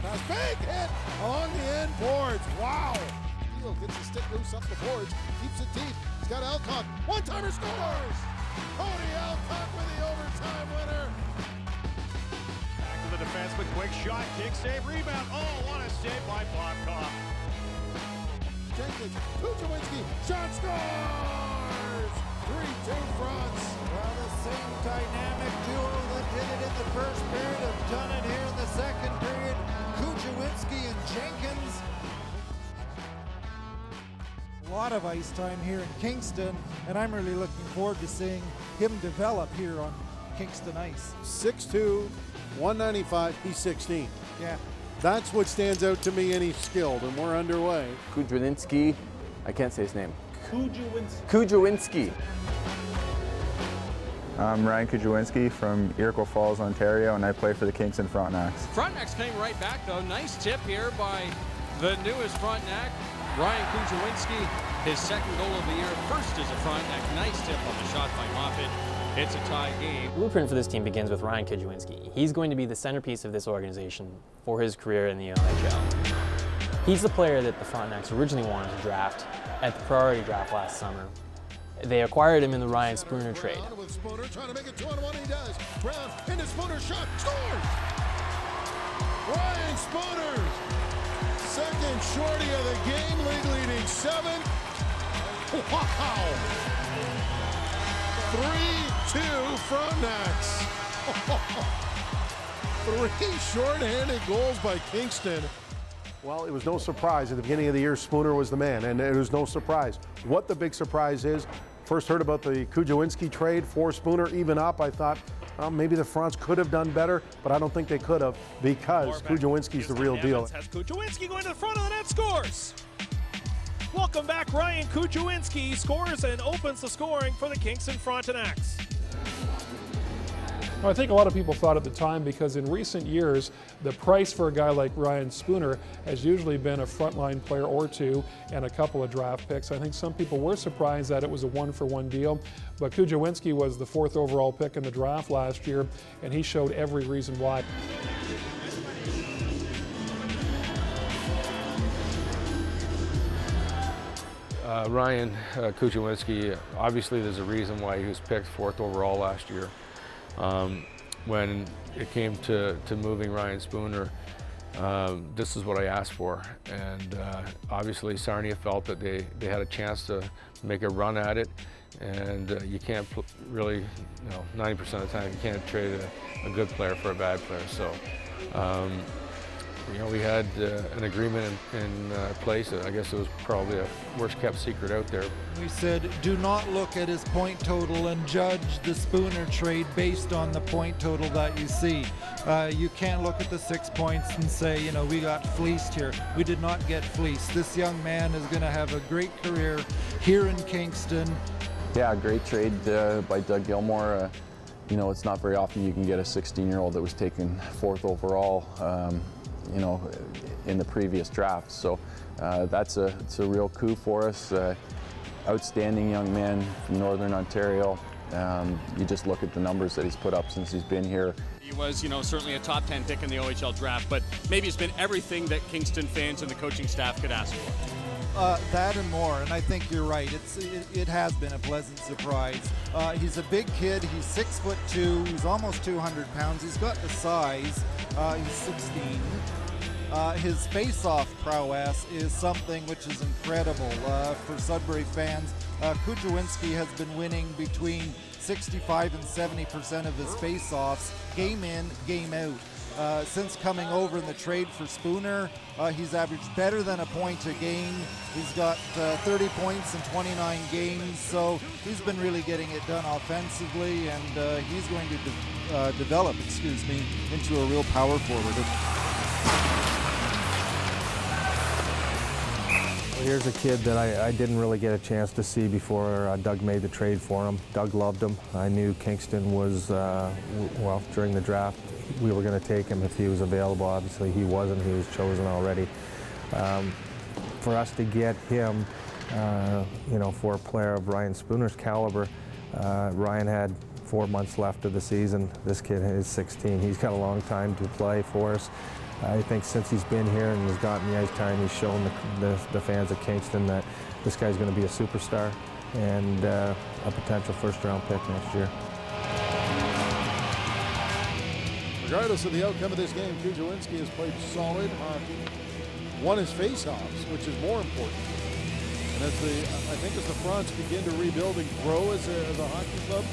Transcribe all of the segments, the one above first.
the pass. Big hit along the end boards. Wow. Steele gets his stick loose up the boards. Keeps it deep. He's got Alcock. One-timer scores. Cody Alcock with the overtime winner. Back to the defenseman. Quick shot. Kick save. Rebound. Oh, what a save by Blackoff. Jenkins. Kujawinksi. Shot scores. 3-2 Fronts. Well, the same dynamic duo that did it in the first period have done it here in the second period. Kujawinksi and Jenkins. A lot of ice time here in Kingston, and I'm really looking forward to seeing him develop here on Kingston ice. 6'2", 195, he's 16. Yeah. That's what stands out to me, and he's skilled, and we're underway. Kujawinski, I can't say his name. Kujawinski. Kujawinski. I'm Ryan Kujawinski from Iroquois Falls, Ontario, and I play for the Kingston Frontenacs. Frontenacs came right back though. Nice tip here by the newest Frontenac, Ryan Kujawinski. His second goal of the year, first as a Frontenac. Nice tip on the shot by Moffat. It's a tie game. The blueprint for this team begins with Ryan Kujawinski. He's going to be the centerpiece of this organization for his career in the NHL. He's the player that the Frontenacs originally wanted to draft at the priority draft last summer. They acquired him in the Ryan Spooner trade. With Spooner trying to make it 2-on-1, he does. Brown into Spooner's shot, scores! Ryan Spooner, second shorty of the game, league leading 7. Wow! 3-2 Frontenacs. 3 short-handed goals by Kingston. Well, it was no surprise at the beginning of the year Spooner was the man, and it was no surprise. What the big surprise is, first heard about the Kujawinski trade for Spooner, even up. I thought, well, maybe the Fronts could have done better, but I don't think they could have because Kujawinski's the real deal. Has Kujawinski going to the front of the net, scores. Welcome back, Ryan Kujawinski scores and opens the scoring for the Kingston Frontenacs. I think a lot of people thought at the time, because in recent years, the price for a guy like Ryan Spooner has usually been a frontline player or two and a couple of draft picks. I think some people were surprised that it was a one-for-one deal, but Kujawinski was the 4th overall pick in the draft last year, and he showed every reason why. Ryan Kujawinski, obviously there's a reason why he was picked 4th overall last year. When it came to moving Ryan Spooner, this is what I asked for, and obviously Sarnia felt that they had a chance to make a run at it, and you can't really, 90% of the time you can't trade a good player for a bad player. So we had an agreement in place. I guess it was probably a worst kept secret out there. We said, do not look at his point total and judge the Spooner trade based on the point total that you see. You can't look at the 6 points and say, we got fleeced here. We did not get fleeced. This young man is going to have a great career here in Kingston. Yeah, great trade by Doug Gilmore. It's not very often you can get a 16-year-old that was taken 4th overall. In the previous draft. So it's a real coup for us. Outstanding young man from Northern Ontario. You just look at the numbers that he's put up since he's been here. He was, certainly a top 10 pick in the OHL draft, but maybe it's been everything that Kingston fans and the coaching staff could ask for. That and more, and I think you're right. It has been a pleasant surprise. He's a big kid. He's 6'2". He's almost 200 pounds. He's got the size. He's 16. His face-off prowess is something which is incredible for Sudbury fans. Kujawinski has been winning between 65 and 70% of his face-offs, game in, game out. Since coming over in the trade for Spooner, he's averaged better than a point a game. He's got 30 points in 29 games, so he's been really getting it done offensively, and he's going to develop, into a real power forward. Here's a kid that I didn't really get a chance to see before Doug made the trade for him. Doug loved him. I knew Kingston was, during the draft, we were going to take him if he was available. Obviously he wasn't. He was chosen already. For us to get him, for a player of Ryan Spooner's caliber, Ryan had 4 months left of the season. This kid is 16. He's got a long time to play for us. I think since he's been here and has gotten the ice time, he's shown the fans of Kingston that this guy's going to be a superstar and a potential first-round pick next year. Regardless of the outcome of this game, Kujawinski has played solid hockey, won his face-offs, which is more important. And I think as the Fronts begin to rebuild and grow as a hockey club,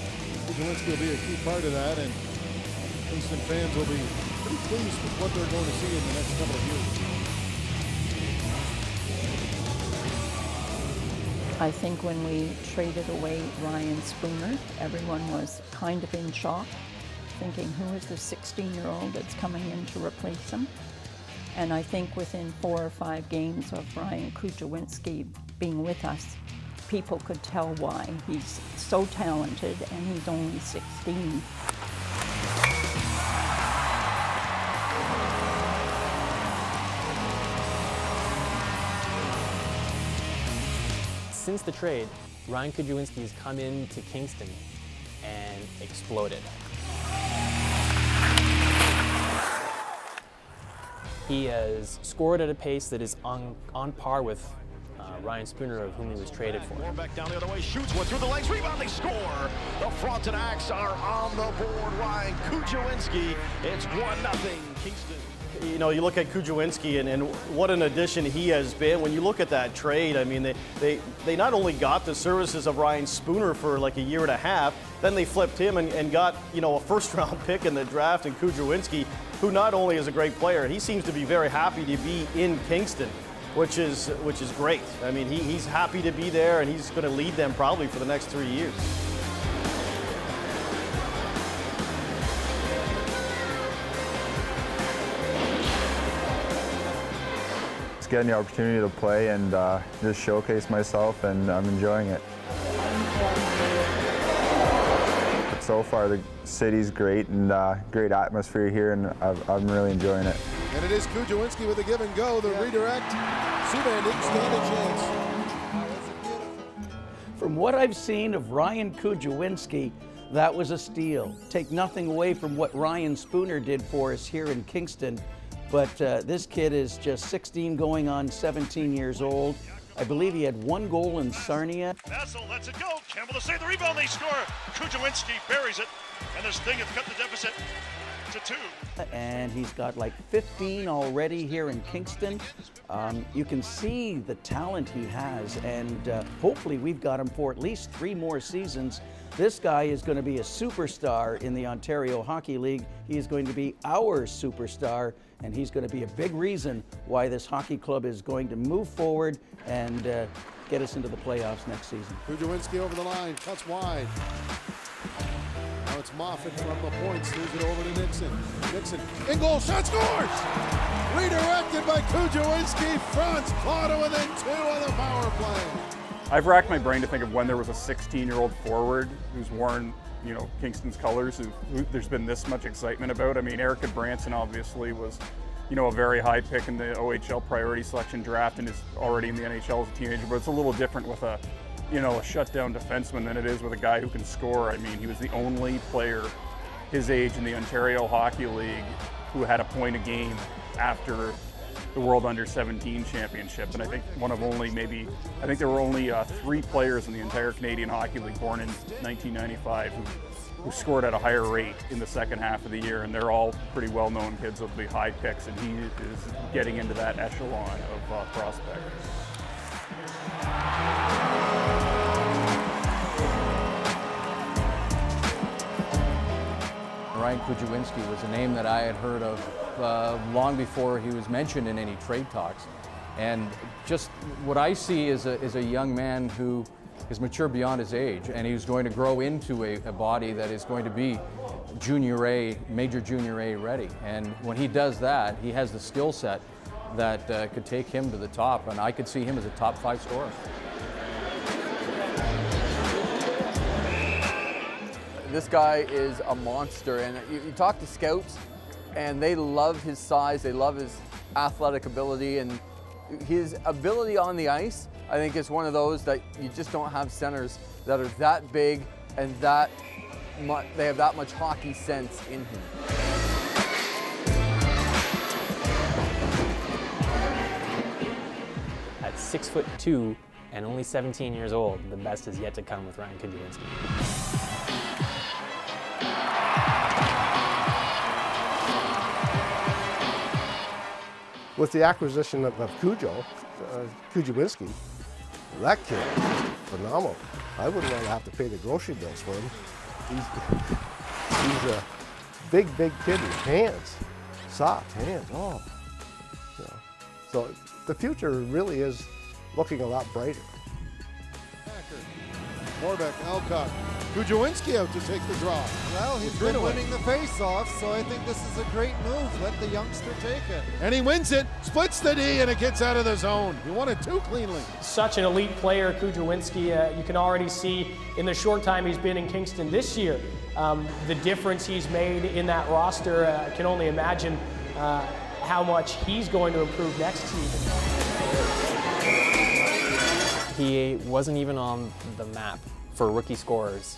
Kujawinski will be a key part of that, and Kingston fans will be pretty pleased with what they're going to see in the next couple of years. I think when we traded away Ryan Spooner, everyone was kind of in shock, thinking, who is the 16-year-old that's coming in to replace him? And I think within 4 or 5 games of Ryan Kujawinski being with us, people could tell why. He's so talented and he's only 16. Since the trade, Ryan Kujawinski has come into Kingston and exploded. He has scored at a pace that is on par with Ryan Spooner, of whom he was traded for. Morbeck down the other way, shoots one through the legs, rebound, they score! The Frontenacs are on the board. Ryan Kujawinski, it's 1-0 Kingston. You know, you look at Kujawinski and what an addition he has been. When you look at that trade, I mean, they not only got the services of Ryan Spooner for like a year and a half, then they flipped him and got, you know, a first-round pick in the draft in Kujawinski, who not only is a great player, he seems to be very happy to be in Kingston, which is great. I mean, he's happy to be there, and he's going to lead them probably for the next 3 years. Just getting the opportunity to play and just showcase myself, and I'm enjoying it. But so far, the city's great and great atmosphere here, and I'm really enjoying it. And it is Kujawinski with a give and go. The redirect. Subban didn't stand a chance. From what I've seen of Ryan Kujawinski, that was a steal. Take nothing away from what Ryan Spooner did for us here in Kingston, but this kid is just 16 going on 17 years old. I believe he had 1 goal in Sarnia. Vassell lets it go. Campbell to save the rebound. They score. Kujawinski buries it, and this thing has cut the deficit to 2. And he's got like 15 already here in Kingston. You can see the talent he has, and hopefully we've got him for at least 3 more seasons. This guy is going to be a superstar in the Ontario Hockey League. He is going to be our superstar, and he's going to be a big reason why this hockey club is going to move forward and get us into the playoffs next season. Kujawinski over the line, cuts wide. Now it's Moffat from the points, moves it over to Nixon. Nixon, in goal, shot, scores! Redirected by Kujawinski, Fronts claw to within 2 on the power play. I've racked my brain to think of when there was a 16-year-old forward who's worn, you know, Kingston's colors, who there's been this much excitement about. I mean, Erica Branson obviously was, you know, a very high pick in the OHL priority selection draft and is already in the NHL as a teenager, but it's a little different with a, you know, a shutdown defenseman than it is with a guy who can score. I mean, he was the only player his age in the Ontario Hockey League who had a point a game after the World Under-17 Championship, and I think one of only maybe, I think there were only 3 players in the entire Canadian Hockey League born in 1995 who scored at a higher rate in the second half of the year, and they're all pretty well-known kids with the high picks, and he is getting into that echelon of prospect. Ryan Kujawinski was a name that I had heard of long before he was mentioned in any trade talks. And just what I see is a young man who is mature beyond his age, and he's going to grow into a body that is going to be junior A, major junior A ready. And when he does that, he has the skill set that could take him to the top, and I could see him as a top 5 scorer. This guy is a monster, and you talk to scouts and they love his size, they love his athletic ability, and his ability on the ice, I think, is one of those that you just don't have centers that are that big and that they have that much hockey sense in him. 6'2" and only 17 years old. The best is yet to come with Ryan Kujawinski. With the acquisition of Kujawinski, that kid is phenomenal. I wouldn't want to have to pay the grocery bills for him. He's a big kid with hands, soft hands. Oh, you know. So the future really is looking a lot brighter. Morbeck, Alcott, Kujawinski out to take the draw. Well, he's been winning the face-off, so I think this is a great move. Let the youngster take it. And he wins it, splits the D, and it gets out of the zone. He won it too cleanly. Such an elite player, Kujawinski. You can already see in the short time he's been in Kingston this year, the difference he's made in that roster. I can only imagine how much he's going to improve next season. He wasn't even on the map for rookie scorers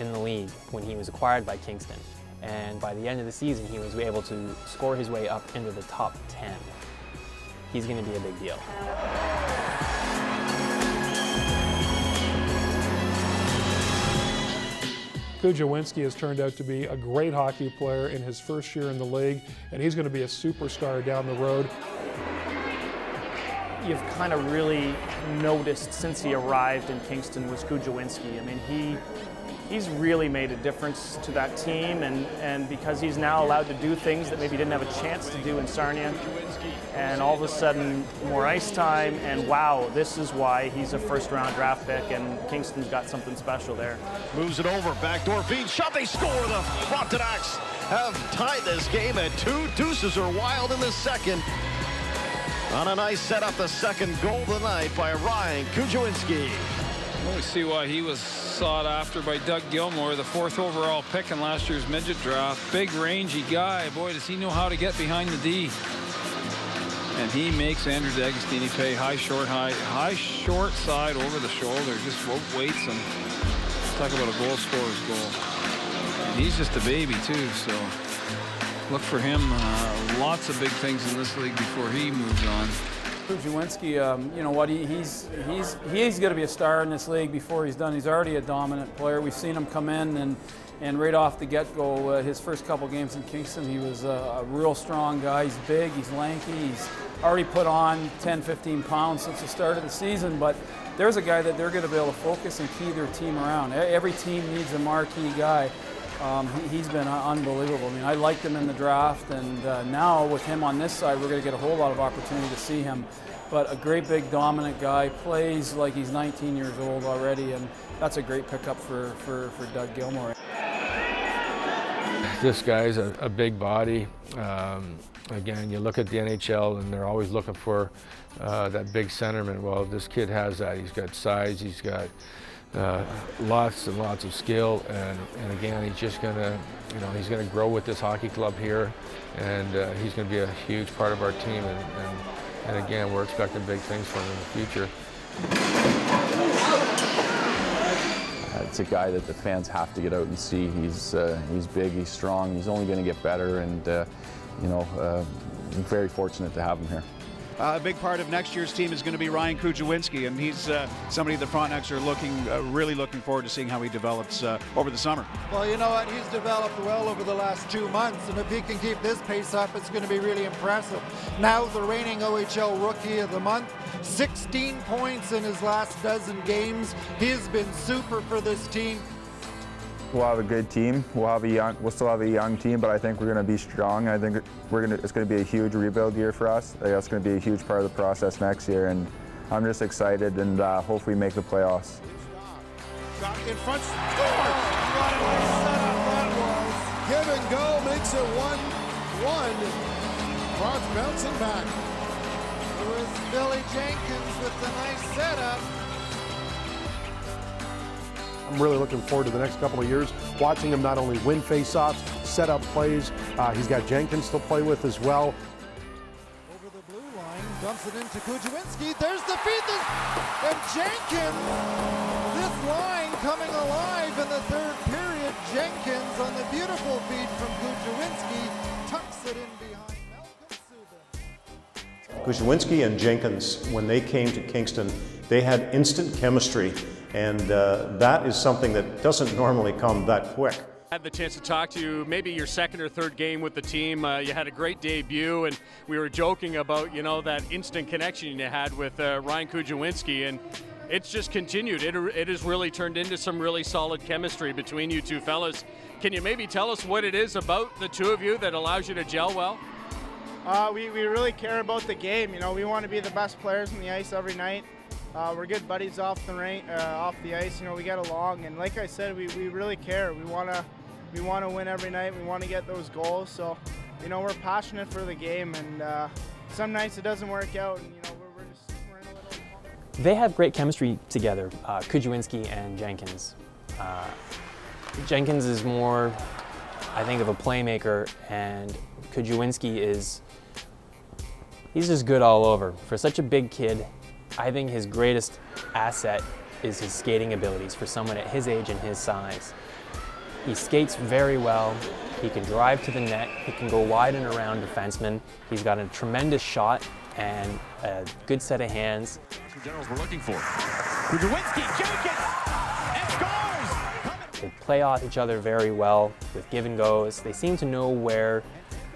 in the league when he was acquired by Kingston. And by the end of the season, he was able to score his way up into the top 10. He's going to be a big deal. Kujawinski has turned out to be a great hockey player in his first year in the league, and he's going to be a superstar down the road. You've kind of really noticed since he arrived in Kingston was Kujawinski. I mean, he's really made a difference to that team, and because he's now allowed to do things that maybe he didn't have a chance to do in Sarnia, and all of a sudden more ice time, and wow, this is why he's a first-round draft pick, and Kingston's got something special there. Moves it over, backdoor feed, shot, they score. The Frontenacs have tied this game at 2. Deuces are wild in the second. On a nice setup, the second goal of the night by Ryan Kujawinski. Well, we see why he was sought after by Doug Gilmour, the 4th overall pick in last year's midget draft. Big, rangy guy. Boy, does he know how to get behind the D. And he makes Andrew D'Agostini pay high, short side, over the shoulder. Just waits and talk about a goal scorer's goal. And he's just a baby, too, so look for him. Lots of big things in this league before he moves on. Kujawinski, you know what, he's going to be a star in this league before he's done. He's already a dominant player. We've seen him come in and right off the get-go, his first couple games in Kingston, he was a real strong guy. He's big, he's lanky, he's already put on 10, 15 pounds since the start of the season, but there's a guy that they're going to be able to focus and key their team around. Every team needs a marquee guy. He's been unbelievable. I mean, I liked him in the draft, and now with him on this side, we're going to get a whole lot of opportunity to see him. But a great big dominant guy, plays like he's 19 years old already, and that's a great pickup for Doug Gilmour. This guy's a big body. Again, you look at the NHL and they're always looking for that big centerman. Well, this kid has that. He's got size, he's got lots and lots of skill, and again, he's just gonna, he's gonna grow with this hockey club here, and he's gonna be a huge part of our team, and again, we're expecting big things from him in the future. It's a guy that the fans have to get out and see. He's big, he's strong, he's only going to get better, and very fortunate to have him here. A big part of next year's team is going to be Ryan Kujawinski, and he's somebody the Frontenacs are really looking forward to seeing how he develops over the summer. Well, you know what? He's developed well over the last 2 months, and if he can keep this pace up, it's going to be really impressive. Now the reigning OHL Rookie of the Month, 16 points in his last dozen games. He's been super for this team. We'll have a good team. We'll still have a young team, but I think we're going to be strong. I think it's going to be a huge rebuild year for us. I think that's going to be a huge part of the process next year, and I'm just excited, and hopefully make the playoffs. Shot in front, scores! What a nice setup that was. Give and go makes it 1-1. Cross bouncing back. It was Billy Jenkins with the nice setup. I'm really looking forward to the next couple of years, watching him not only win face-offs, set up plays. He's got Jenkins to play with as well. Over the blue line, dumps it into Kujawinski. There's the feed, and Jenkins, this line coming alive in the third period. Jenkins on the beautiful feed from Kujawinski tucks it in behind Malcolm Subban. Kujawinksi and Jenkins, when they came to Kingston, they had instant chemistry, and that is something that doesn't normally come that quick. I had the chance to talk to you, maybe your second or third game with the team. You had a great debut, and we were joking about, you know, that instant connection you had with Ryan Kujawinksi, and it's just continued. It has really turned into some really solid chemistry between you two fellas. Can you maybe tell us what it is about the two of you that allows you to gel well? We really care about the game. You know, we want to be the best players on the ice every night. We're good buddies off the ice. You know, we get along, and like I said, we really care. We want to win every night. We want to get those goals. So, you know, we're passionate for the game, and some nights it doesn't work out, and you know, we're in a little. They have great chemistry together, Kujawinski and Jenkins. Jenkins is more, I think, of a playmaker, and Kujawinski he's just good all over. For such a big kid, I think his greatest asset is his skating abilities for someone at his age and his size. He skates very well, he can drive to the net, he can go wide and around defensemen, he's got a tremendous shot and a good set of hands. That's the generals we're looking for. Kujawinski, Jenkins, and scores! They play off each other very well with give and goes. They seem to know where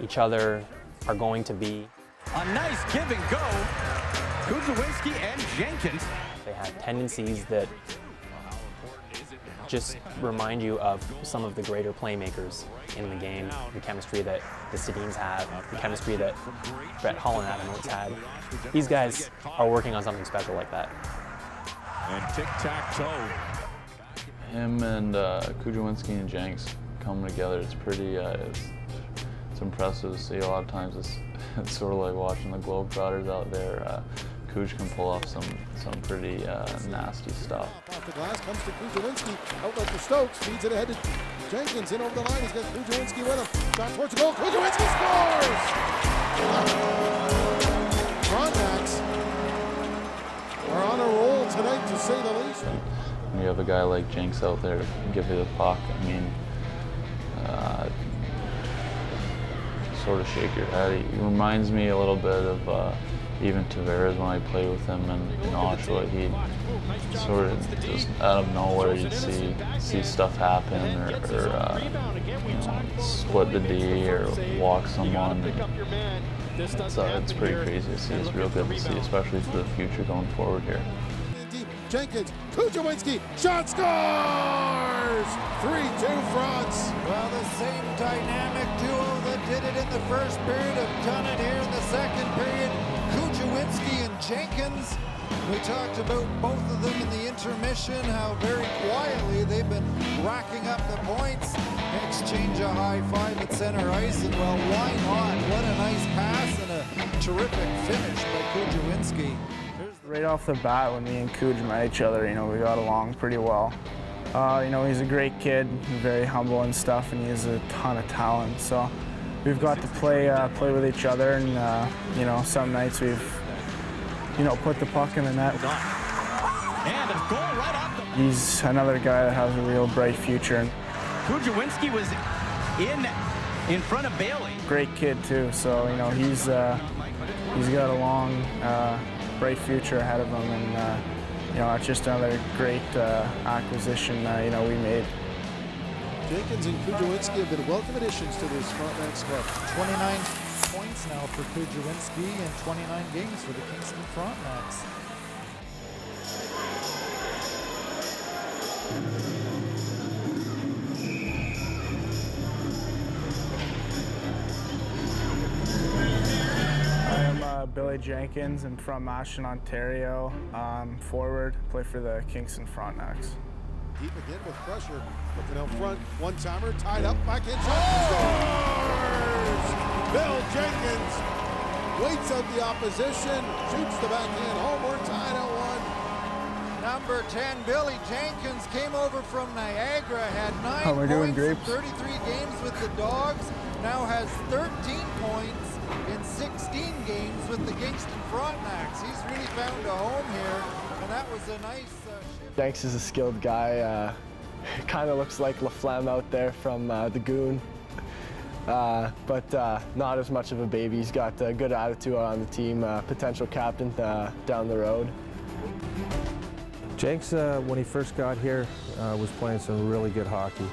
each other are going to be. A nice give and go. Kujawinski and Jenkins. They have tendencies that just remind you of some of the greater playmakers in the game, the chemistry that the Sedins have, the chemistry that Brett Hull and Adam Oates had. These guys are working on something special like that. And tic-tac-toe. Him and Kujawinski and Jenks coming together, it's pretty, it's impressive to see. A lot of times it's sort of like watching the Globetrotters out there. Kuj can pull off some pretty nasty stuff. Off the glass comes to Kujawinski, outlet to Stokes, feeds it ahead to Jenkins, in over the line, he's got Kujawinski with him, shot towards the goal, Kujawinski scores! Frontenacs are on a roll tonight, to say the least. When you have a guy like Jenks out there give you the puck, I mean, sort of shake your head. He reminds me a little bit of even Tavares when I played with him in Oshawa. He'd sort of just out of nowhere you'd see stuff happen or you know, split the D or walk someone. It's pretty crazy to see. It's real good to see, especially for the future going forward here. Jenkins, Kujawinski, shot scores! 3-2 Fronts. Well, the same dynamic duo that did it in the first period have done it here in the second period. Kujawinski and Jenkins. We talked about both of them in the intermission, how very quietly they've been racking up the points. Exchange a high five at center ice, and well, why not? What a nice pass and a terrific finish by Kujawinski. Right off the bat, when me and Kuj met each other, you know, we got along pretty well. You know, he's a great kid, very humble and stuff, and he has a ton of talent. So we've got to play with each other, and you know, some nights we've, you know, put the puck in the net. And a goal right off the... He's another guy that has a real bright future. Kujawinski was in front of Bailey. Great kid too, so you know, he's got a long, bright future ahead of him, and you know, it's just another great acquisition you know, we made. Jenkins and Kujawinski have been welcome additions to this Frontenacs squad. 29 points now for Kujawinski and 29 games for the Kingston Frontenacs. Billy Jenkins. I'm from Ashton, Ontario. Forward, play for the Kingston Frontenacs. Deep again with pressure. Looking out front, one-timer, tied up, back in, scores! Bill Jenkins waits out the opposition, shoots the backhand home. We're tied at 1. Number 10, Billy Jenkins, came over from Niagara, had 9 points in 33 games with the Dogs, now has 13 points in 16 games with the Kingston Frontenacs. He's really found a home here, and that was a nice shift. Jenks is a skilled guy. Kind of looks like LaFlamme out there from the Goon. but not as much of a baby. He's got a good attitude on the team, potential captain down the road. Jenks, when he first got here, was playing some really good hockey.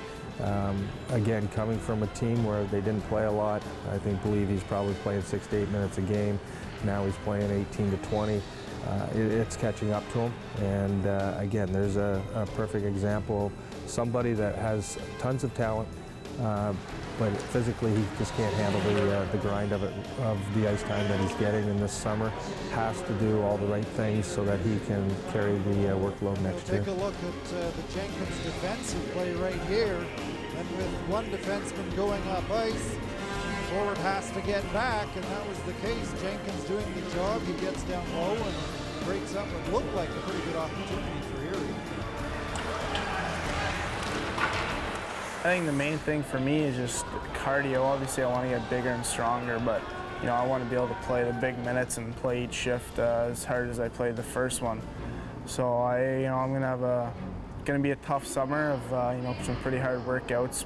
Again, coming from a team where they didn't play a lot, I believe he's probably playing 6 to 8 minutes a game. Now he's playing 18 to 20. It's catching up to him, and again, there's a perfect example of somebody that has tons of talent, but physically he just can't handle the grind of the ice time that he's getting in this summer. Has to do all the right things so that he can carry the workload next year. Take a look at the Jenkins defensive play right here, and with one defenseman going up ice, forward has to get back, and that was the case. Jenkins doing the job. He gets down low and breaks up what looked like a pretty good opportunity for Erie. I think the main thing for me is just cardio. Obviously, I want to get bigger and stronger, but I want to be able to play the big minutes and play each shift as hard as I played the first one. So I'm gonna be a tough summer of some pretty hard workouts,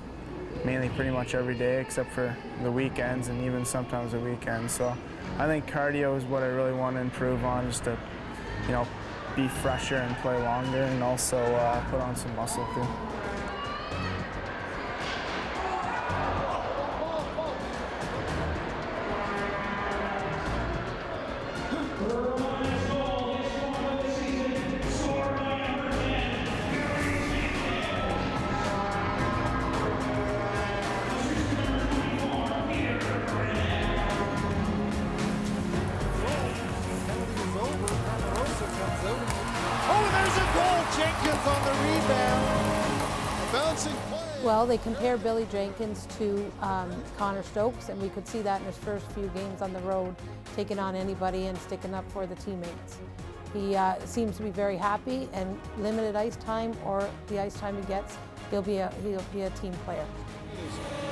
mainly pretty much every day except for the weekends and even sometimes the weekends. So I think cardio is what I really want to improve on, just to be fresher and play longer, and also put on some muscle too. Well, they compare Billy Jenkins to Connor Stokes, and we could see that in his first few games on the road, taking on anybody and sticking up for the teammates. He seems to be very happy, and limited ice time or the ice time he gets, he'll be a team player.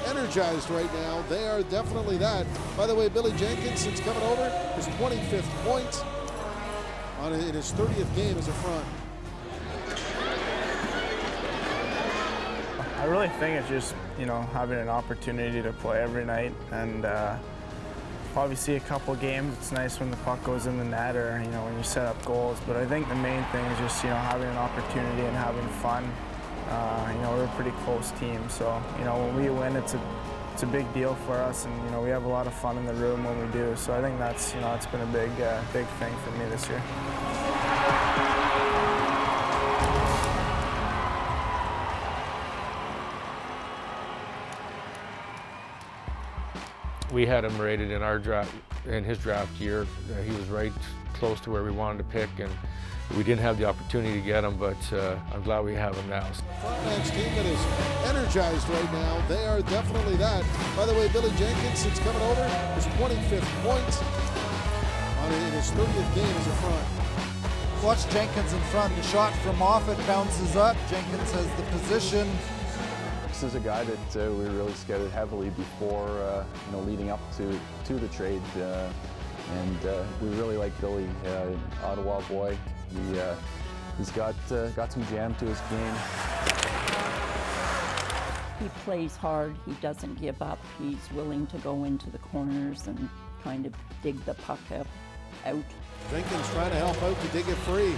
Energized right now. They are definitely that. By the way, Billy Jenkins, since coming over, his 25th point in his 30th game as a front. I really think it's just, having an opportunity to play every night, and obviously a couple games, it's nice when the puck goes in the net or, when you set up goals, but I think the main thing is just, having an opportunity and having fun. We're a pretty close team, so, when we win, it's a big deal for us, and, we have a lot of fun in the room when we do, so I think that's, it's been a big thing for me this year. We had him rated in our draft, in his draft year. He was right close to where we wanted to pick, and we didn't have the opportunity to get him, but I'm glad we have him now. Frontenacs team that is energized right now. They are definitely that. By the way, Billy Jenkins, since coming over, his 25th point in his 30th game as a front. Watch Jenkins in front. The shot from off it bounces up. Jenkins has the position. This is a guy that we really scouted heavily before, leading up to the trade, and we really like Billy, Ottawa boy. He's got some jam to his game. He plays hard. He doesn't give up. He's willing to go into the corners and kind of dig the puck out. Jenkins trying to help out to dig it free.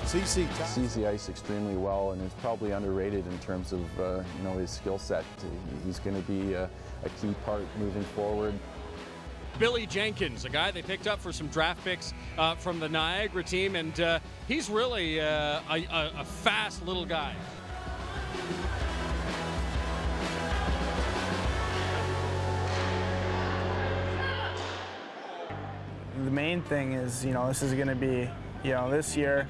CC sees the ice extremely well and is probably underrated in terms of his skill set. He's going to be a key part moving forward. Billy Jenkins, a guy they picked up for some draft picks from the Niagara team, and he's really a fast little guy. The main thing is, this is going to be, this year,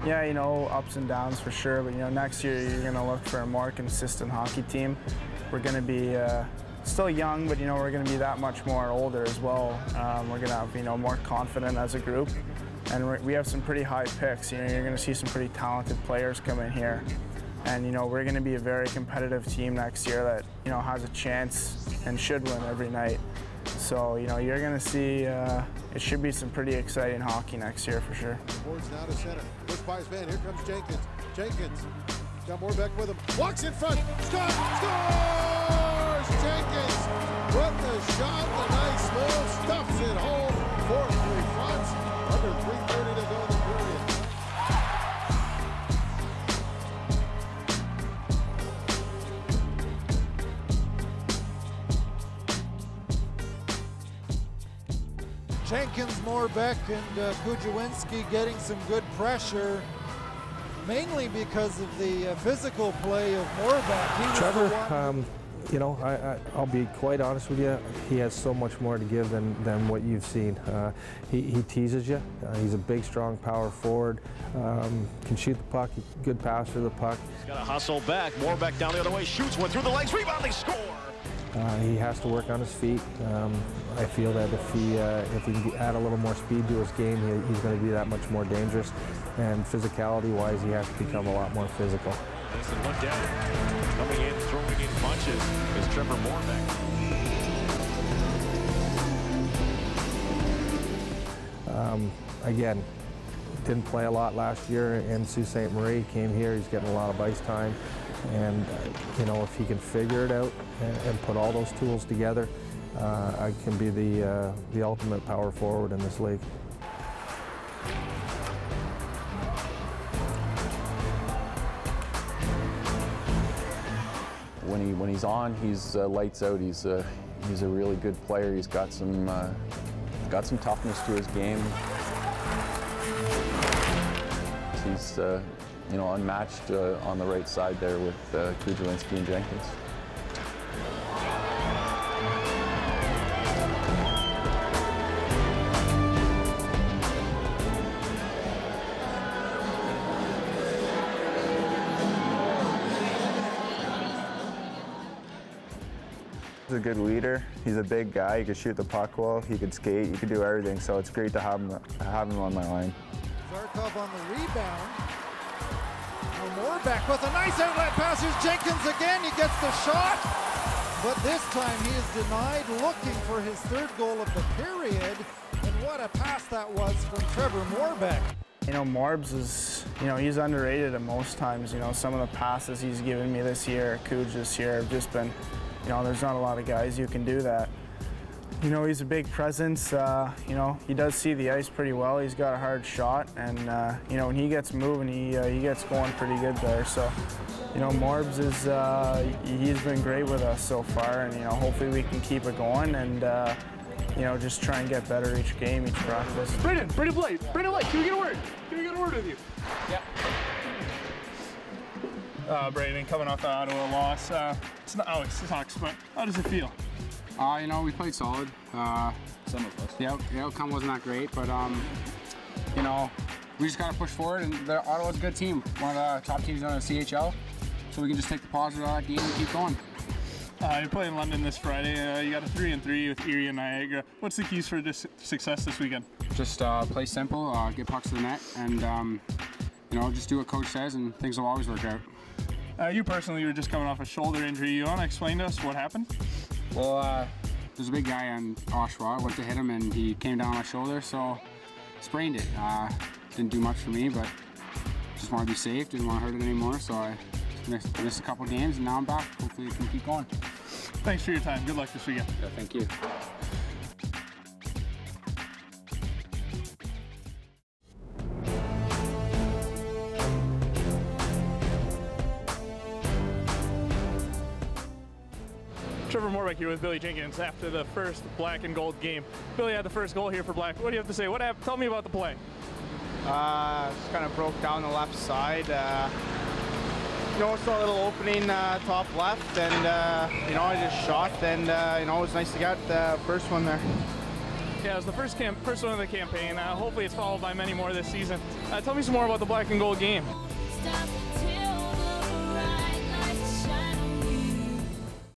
ups and downs for sure, but next year you're going to look for a more consistent hockey team. We're going to be still young, but we're going to be that much more older as well. We're going to have more confident as a group, and we have some pretty high picks. You're going to see some pretty talented players come in here, and we're going to be a very competitive team next year that has a chance and should win every night. So you're going to see it should be some pretty exciting hockey next year for sure. Boards now to center. Push by his man. Here comes Jenkins. Jenkins got Morbeck with him. Walks in front. Scores! Jenkins Jenkins, Morbeck, and Kujawinski getting some good pressure, mainly because of the physical play of Morbeck. Trevor, you know, I'll be quite honest with you, he has so much more to give than what you've seen. He teases you. He's a big, strong power forward, can shoot the puck, good pass for the puck. He's got to hustle back. Morbeck down the other way, shoots one through the legs, rebounding, score! He has to work on his feet. I feel that if he can add a little more speed to his game, he's going to be that much more dangerous. And physicality-wise, he has to become a lot more physical. Listen, look down. Coming in, throwing in punches is Trevor Morbeck. Again, didn't play a lot last year in Sault Ste. Marie. Came here, he's getting a lot of ice time. And, you know, if he can figure it out and put all those tools together, I can be the ultimate power forward in this league. When he's on, he's lights out. He's a really good player. He's got some toughness to his game. He's you know, unmatched on the right side there with Kujawinski and Jenkins. He's a good leader. He's a big guy. He could shoot the puck well. He could skate. He could do everything. So it's great to have him on my line. Zarkov on the rebound. Morbeck with a nice outlet pass. Here's Jenkins again. He gets the shot, but this time he is denied, looking for his third goal of the period. And what a pass that was from Trevor Morbeck. You know, Morbs is, you know, he's underrated at most times. You know, some of the passes he's given me this year, Kuj this year, have just been, you know, there's not a lot of guys who can do that. You know, he's a big presence. You know, he does see the ice pretty well. He's got a hard shot, and you know, when he gets moving, he gets going pretty good there. So, you know, Morbs is he's been great with us so far, and you know, hopefully we can keep it going and you know, just try and get better each game, each practice. Brendan Blake, can we get a word? Can we get a word with you? Yeah. Brayden, coming off the Ottawa loss, it's not always sucks, but how does it feel? You know, we played solid. Some of us. The outcome wasn't that great, but you know, we just got to push forward, and Ottawa's a good team, one of the top teams in the CHL, so we can just take the positive out of that game and keep going. You're playing London this Friday. You got a 3-3 with Erie and Niagara. What's the keys for this success this weekend? Just play simple, get pucks to the net, and you know, just do what coach says, and things will always work out. You personally were just coming off a shoulder injury. You want to explain to us what happened? Well, there's a big guy on Oshawa. I went to hit him, and he came down on my shoulder, so sprained it. Didn't do much for me, but just want to be safe. Didn't want to hurt it anymore, so I missed a couple games, and now I'm back. Hopefully, we can keep going. Thanks for your time. Good luck this weekend. Yeah, thank you. Trevor Morbeck here with Billy Jenkins after the first black and gold game. Billy had the first goal here for black. What do you have to say? What happened? Tell me about the play. Just kind of broke down the left side. You know, saw a little opening top left, and you know, I just shot, and you know, it was nice to get the first one there. Yeah, it was the first one of the campaign. Hopefully, it's followed by many more this season. Tell me some more about the black and gold game.